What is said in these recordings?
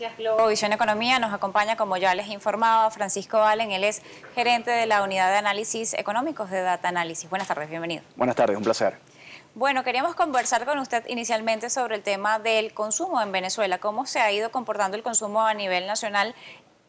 Noticias Globovisión Economía nos acompaña, como ya les informaba, Francisco Valen. Él es gerente de la unidad de análisis económicos de Data Analysis. Buenas tardes, bienvenido. Buenas tardes, un placer. Bueno, queríamos conversar con usted inicialmente sobre el tema del consumo en Venezuela. ¿Cómo se ha ido comportando el consumo a nivel nacional,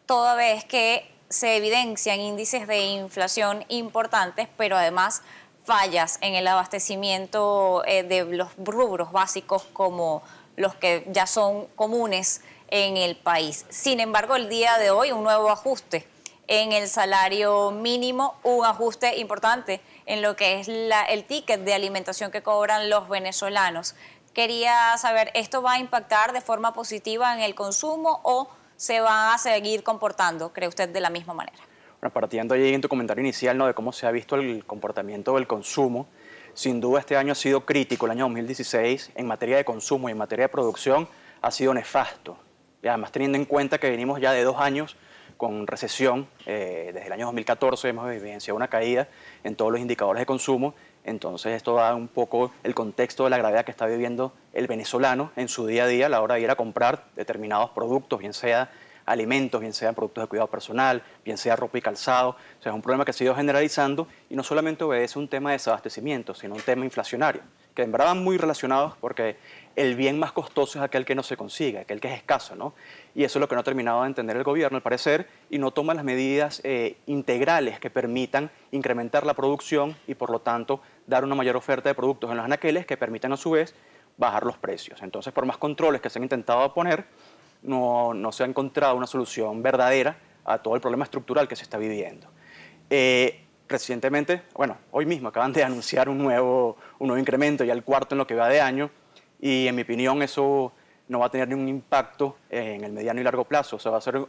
toda vez que se evidencian índices de inflación importantes, pero además fallas en el abastecimiento de los rubros básicos como los que ya son comunes en el país? Sin embargo, el día de hoy un nuevo ajuste en el salario mínimo, un ajuste importante en lo que es el ticket de alimentación que cobran los venezolanos. Quería saber, ¿esto va a impactar de forma positiva en el consumo o se va a seguir comportando, cree usted, de la misma manera? Bueno, partiendo ahí en tu comentario inicial, ¿no?, de cómo se ha visto el comportamiento del consumo, sin duda este año ha sido crítico. El año 2016 en materia de consumo y en materia de producción ha sido nefasto. Y además teniendo en cuenta que venimos ya de 2 años con recesión, desde el año 2014 hemos evidenciado una caída en todos los indicadores de consumo. Entonces esto da un poco el contexto de la gravedad que está viviendo el venezolano en su día a día a la hora de ir a comprar determinados productos, bien sea alimentos, bien sean productos de cuidado personal, bien sea ropa y calzado. O sea, es un problema que se ha ido generalizando y no solamente obedece a un tema de desabastecimiento, sino un tema inflacionario, que en verdad van muy relacionados porque el bien más costoso es aquel que no se consigue, aquel que es escaso, ¿no? Y eso es lo que no ha terminado de entender el gobierno, al parecer, y no toma las medidas integrales que permitan incrementar la producción y, por lo tanto, dar una mayor oferta de productos en los anaqueles que permitan, a su vez, bajar los precios. Entonces, por más controles que se han intentado poner, no se ha encontrado una solución verdadera a todo el problema estructural que se está viviendo. Recientemente, bueno, hoy mismo acaban de anunciar un nuevo incremento, ya el cuarto en lo que va de año, y en mi opinión eso no va a tener ningún impacto en el mediano y largo plazo. O sea, va a ser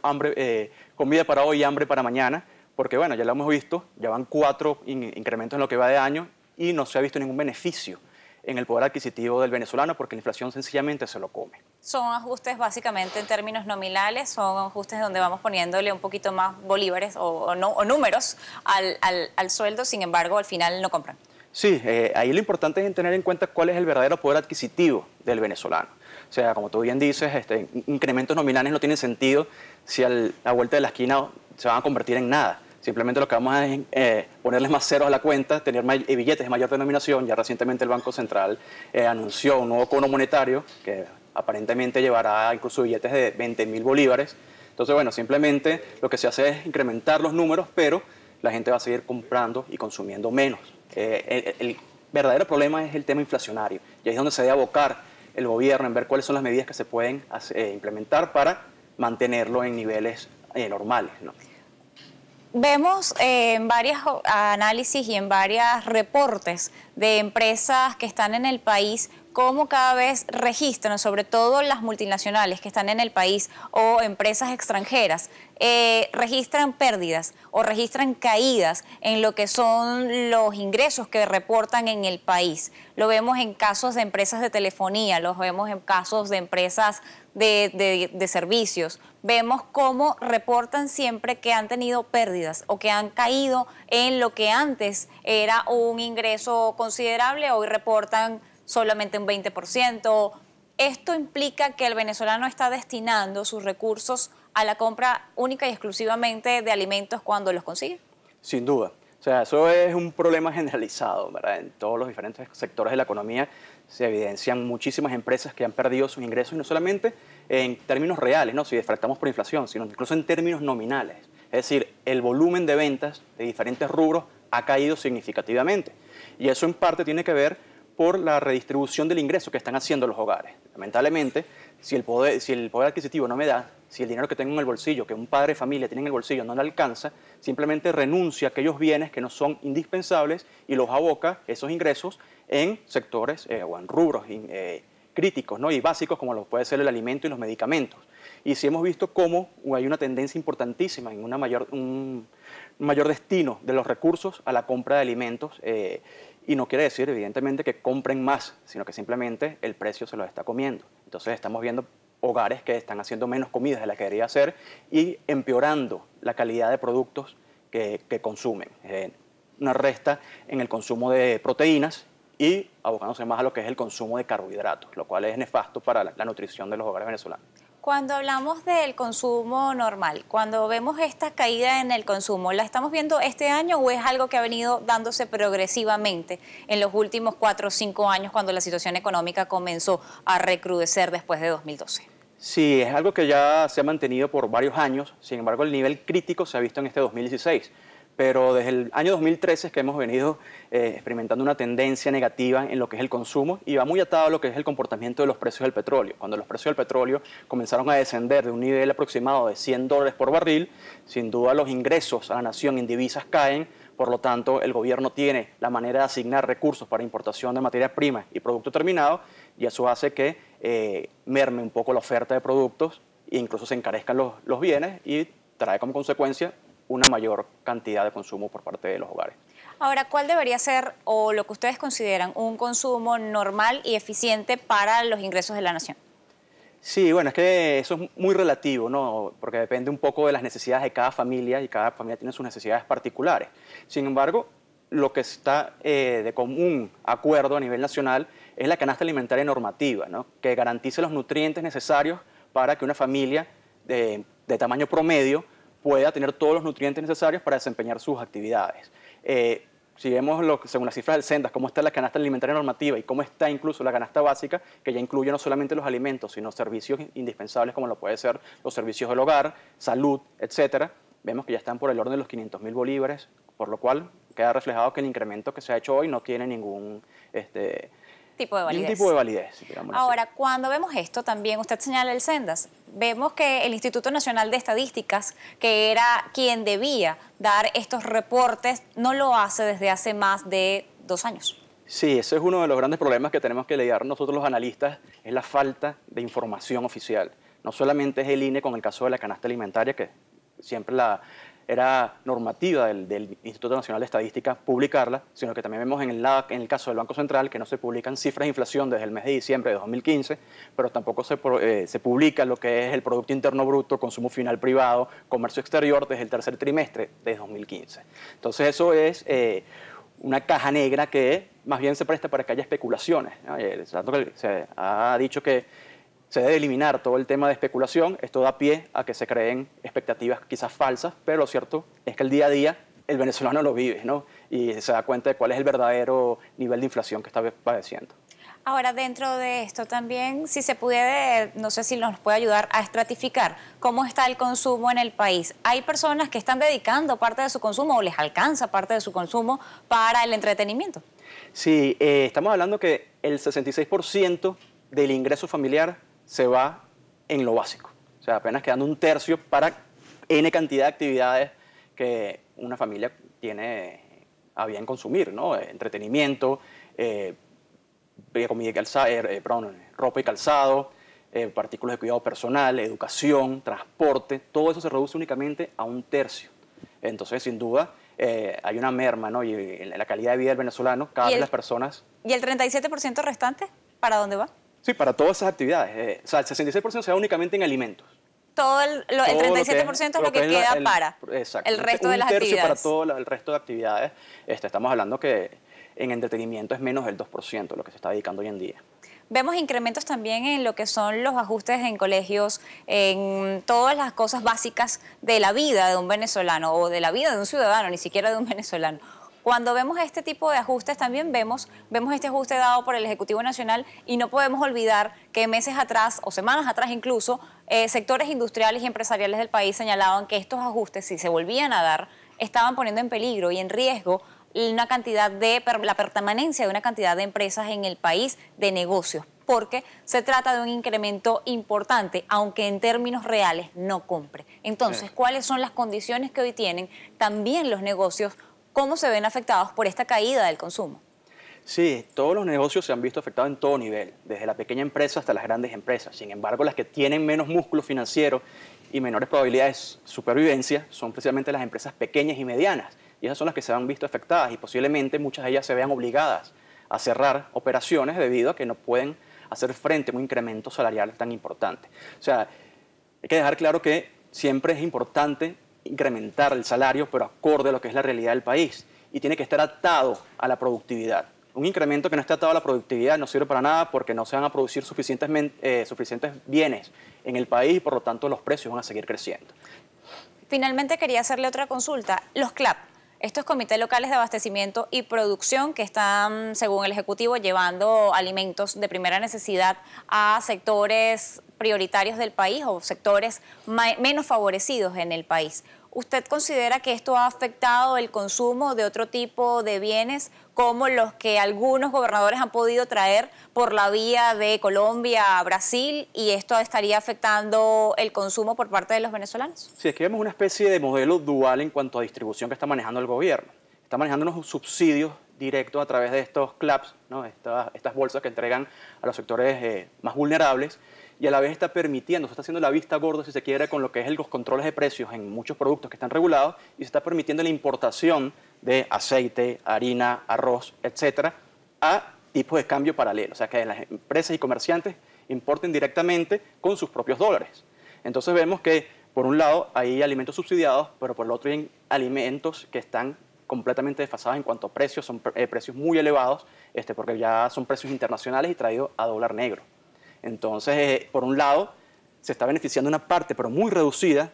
comida para hoy y hambre para mañana, porque bueno, ya lo hemos visto, ya van 4 incrementos en lo que va de año y no se ha visto ningún beneficio en el poder adquisitivo del venezolano porque la inflación sencillamente se lo come. Son ajustes básicamente en términos nominales, son ajustes donde vamos poniéndole un poquito más bolívares o números al sueldo, sin embargo al final no compran. Sí, ahí lo importante es tener en cuenta cuál es el verdadero poder adquisitivo del venezolano. O sea, como tú bien dices, incrementos nominales no tienen sentido si a la vuelta de la esquina se van a convertir en nada. Simplemente lo que vamos a es ponerles más ceros a la cuenta, tener billetes de mayor denominación. Ya recientemente el Banco Central anunció un nuevo cono monetario que aparentemente llevará incluso billetes de 20.000 bolívares. Entonces, bueno, simplemente lo que se hace es incrementar los números, pero la gente va a seguir comprando y consumiendo menos. El verdadero problema es el tema inflacionario, y ahí es donde se debe abocar el gobierno en ver cuáles son las medidas que se pueden implementar para mantenerlo en niveles normales, ¿no? Vemos en varios análisis y en varios reportes de empresas que están en el país cómo cada vez registran, sobre todo las multinacionales que están en el país o empresas extranjeras, registran pérdidas o registran caídas en lo que son los ingresos que reportan en el país. Lo vemos en casos de empresas de telefonía, lo vemos en casos de empresas de servicios. Vemos cómo reportan siempre que han tenido pérdidas o que han caído en lo que antes era un ingreso considerable, hoy reportan solamente un 20%. Esto implica que el venezolano está destinando sus recursos a la compra única y exclusivamente de alimentos cuando los consigue. Sin duda. O sea, eso es un problema generalizado, ¿verdad? En todos los diferentes sectores de la economía se evidencian muchísimas empresas que han perdido sus ingresos, y no solamente en términos reales, ¿no?, si defractamos por inflación, sino incluso en términos nominales. Es decir, el volumen de ventas de diferentes rubros ha caído significativamente. Y eso en parte tiene que ver por la redistribución del ingreso que están haciendo los hogares. Lamentablemente, si el poder adquisitivo no me da, si el dinero que tengo en el bolsillo, que un padre de familia tiene en el bolsillo, no le alcanza, simplemente renuncia a aquellos bienes que no son indispensables y los aboca, esos ingresos, en sectores o en rubros críticos, ¿no?, y básicos, como lo puede ser el alimento y los medicamentos. Y sí hemos visto cómo hay una tendencia importantísima en un mayor destino de los recursos a la compra de alimentos, y no quiere decir, evidentemente, que compren más, sino que simplemente el precio se los está comiendo. Entonces estamos viendo hogares que están haciendo menos comidas de la que debería hacer y empeorando la calidad de productos que consumen. Una resta en el consumo de proteínas y abocándose más a lo que es el consumo de carbohidratos, lo cual es nefasto para la nutrición de los hogares venezolanos. Cuando hablamos del consumo normal, cuando vemos esta caída en el consumo, ¿la estamos viendo este año o es algo que ha venido dándose progresivamente en los últimos 4 o 5 años cuando la situación económica comenzó a recrudecer después de 2012? Sí, es algo que ya se ha mantenido por varios años, sin embargo el nivel crítico se ha visto en este 2016, pero desde el año 2013 es que hemos venido experimentando una tendencia negativa en lo que es el consumo y va muy atado a lo que es el comportamiento de los precios del petróleo. Cuando los precios del petróleo comenzaron a descender de un nivel aproximado de $100 por barril, sin duda los ingresos a la nación en divisas caen, por lo tanto el gobierno tiene la manera de asignar recursos para importación de materia prima y producto terminado y eso hace que merme un poco la oferta de productos e incluso se encarezcan los bienes y trae como consecuencia una mayor cantidad de consumo por parte de los hogares. Ahora, ¿cuál debería ser o lo que ustedes consideran un consumo normal y eficiente para los ingresos de la nación? Sí, bueno, es que eso es muy relativo, ¿no? Porque depende un poco de las necesidades de cada familia y cada familia tiene sus necesidades particulares. Sin embargo, lo que está de común acuerdo a nivel nacional es la canasta alimentaria normativa, ¿no? Que garantice los nutrientes necesarios para que una familia de tamaño promedio pueda tener todos los nutrientes necesarios para desempeñar sus actividades. Si vemos, según las cifras del Sendas, cómo está la canasta alimentaria normativa y cómo está incluso la canasta básica, que ya incluye no solamente los alimentos, sino servicios indispensables como lo puede ser los servicios del hogar, salud, etcétera, vemos que ya están por el orden de los 500.000 bolívares, por lo cual queda reflejado que el incremento que se ha hecho hoy no tiene ningún tipo de validez. Ningún tipo de validez, digamos. Ahora, así. cuando vemos esto, también usted señala el Sendas. Vemos que el Instituto Nacional de Estadísticas, que era quien debía dar estos reportes, no lo hace desde hace más de 2 años. Sí, ese es uno de los grandes problemas que tenemos que lidiar nosotros los analistas, es la falta de información oficial. No solamente es el INE con el caso de la canasta alimentaria, que siempre era normativa del Instituto Nacional de Estadística publicarla, sino que también vemos en el caso del Banco Central que no se publican cifras de inflación desde el mes de diciembre de 2015, pero tampoco se publica lo que es el Producto Interno Bruto, consumo final privado, comercio exterior desde el tercer trimestre de 2015. Entonces eso es una caja negra que más bien se presta para que haya especulaciones, ¿no? Se ha dicho que se debe eliminar todo el tema de especulación, esto da pie a que se creen expectativas quizás falsas, pero lo cierto es que el día a día el venezolano lo vive, ¿no? Y se da cuenta de cuál es el verdadero nivel de inflación que está padeciendo. Ahora, dentro de esto también, si se puede, no sé si nos puede ayudar a estratificar cómo está el consumo en el país. Hay personas que están dedicando parte de su consumo o les alcanza parte de su consumo para el entretenimiento. Sí, estamos hablando que el 66% del ingreso familiar se va en lo básico. O sea, apenas quedando un tercio para N cantidad de actividades que una familia tiene a bien consumir, ¿no? Entretenimiento, comida y ropa y calzado, artículos de cuidado personal, educación, transporte, todo eso se reduce únicamente a un tercio. Entonces, sin duda, hay una merma, ¿no? Y en la calidad de vida del venezolano, cada vez las personas... ¿Y el 37% restante, para dónde va? Sí, para todas esas actividades. O sea, el 66% se da únicamente en alimentos. Todo el 37% es lo que queda para el resto de las actividades. Para todo el resto de actividades. Estamos hablando que en entretenimiento es menos del 2% lo que se está dedicando hoy en día. Vemos incrementos también en lo que son los ajustes en colegios, en todas las cosas básicas de la vida de un venezolano o de la vida de un ciudadano, ni siquiera de un venezolano. Cuando vemos este tipo de ajustes también vemos este ajuste dado por el Ejecutivo Nacional y no podemos olvidar que meses atrás o semanas atrás incluso sectores industriales y empresariales del país señalaban que estos ajustes, si se volvían a dar, estaban poniendo en peligro y en riesgo la permanencia de una cantidad de empresas en el país, de negocios, porque se trata de un incremento importante, aunque en términos reales no compre. Entonces, ¿cuáles son las condiciones que hoy tienen también los negocios? ¿Cómo se ven afectados por esta caída del consumo? Sí, todos los negocios se han visto afectados en todo nivel, desde la pequeña empresa hasta las grandes empresas. Sin embargo, las que tienen menos músculo financiero y menores probabilidades de supervivencia son precisamente las empresas pequeñas y medianas. Y esas son las que se han visto afectadas y posiblemente muchas de ellas se vean obligadas a cerrar operaciones debido a que no pueden hacer frente a un incremento salarial tan importante. O sea, hay que dejar claro que siempre es importante incrementar el salario, pero acorde a lo que es la realidad del país y tiene que estar atado a la productividad. Un incremento que no esté atado a la productividad no sirve para nada porque no se van a producir suficientes bienes en el país y por lo tanto los precios van a seguir creciendo. Finalmente quería hacerle otra consulta. Los CLAP, estos comités locales de abastecimiento y producción que están, según el Ejecutivo, llevando alimentos de primera necesidad a sectores prioritarios del país o sectores menos favorecidos en el país. ¿Usted considera que esto ha afectado el consumo de otro tipo de bienes como los que algunos gobernadores han podido traer por la vía de Colombia a Brasil y esto estaría afectando el consumo por parte de los venezolanos? Sí, es que vemos una especie de modelo dual en cuanto a distribución que está manejando el gobierno. Está manejando unos subsidios directos a través de estos CLAPs, ¿no? Estas bolsas que entregan a los sectores más vulnerables, y a la vez está permitiendo, se está haciendo la vista gorda, si se quiere, con lo que es los controles de precios en muchos productos que están regulados, y se está permitiendo la importación de aceite, harina, arroz, etcétera, a tipos de cambio paralelo. O sea, que las empresas y comerciantes importen directamente con sus propios dólares. Entonces vemos que, por un lado, hay alimentos subsidiados, pero por el otro hay alimentos que están completamente desfasados en cuanto a precios, son precios muy elevados, porque ya son precios internacionales y traídos a dólar negro. Entonces, por un lado, se está beneficiando una parte, pero muy reducida,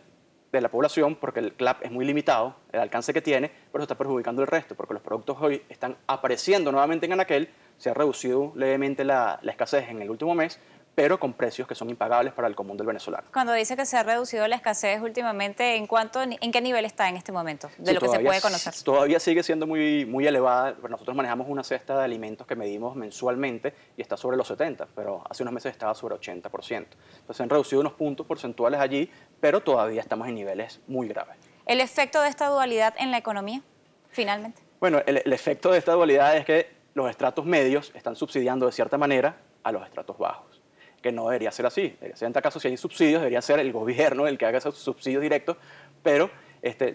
de la población, porque el CLAP es muy limitado, el alcance que tiene, pero se está perjudicando el resto, porque los productos hoy están apareciendo nuevamente en anaquel, se ha reducido levemente la escasez en el último mes, pero con precios que son impagables para el común del venezolano. Cuando dice que se ha reducido la escasez últimamente, ¿en qué nivel está en este momento, de lo que se puede conocer? Todavía sigue siendo muy elevada. Nosotros manejamos una cesta de alimentos que medimos mensualmente y está sobre los 70, pero hace unos meses estaba sobre 80%. Entonces se han reducido unos puntos porcentuales allí, pero todavía estamos en niveles muy graves. ¿El efecto de esta dualidad en la economía, finalmente? Bueno, el efecto de esta dualidad es que los estratos medios están subsidiando de cierta manera a los estratos bajos, que no debería ser así. En este caso, si hay subsidios, debería ser el gobierno el que haga esos subsidios directos, pero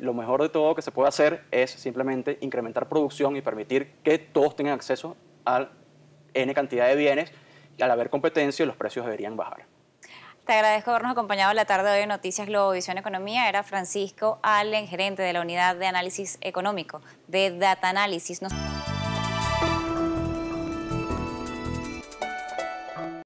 lo mejor de todo que se puede hacer es simplemente incrementar producción y permitir que todos tengan acceso a N cantidad de bienes, y al haber competencia, los precios deberían bajar. Te agradezco habernos acompañado la tarde de hoy en Noticias Globovisión Economía. Era Francisco Allen, gerente de la Unidad de Análisis Económico de Data Analysis.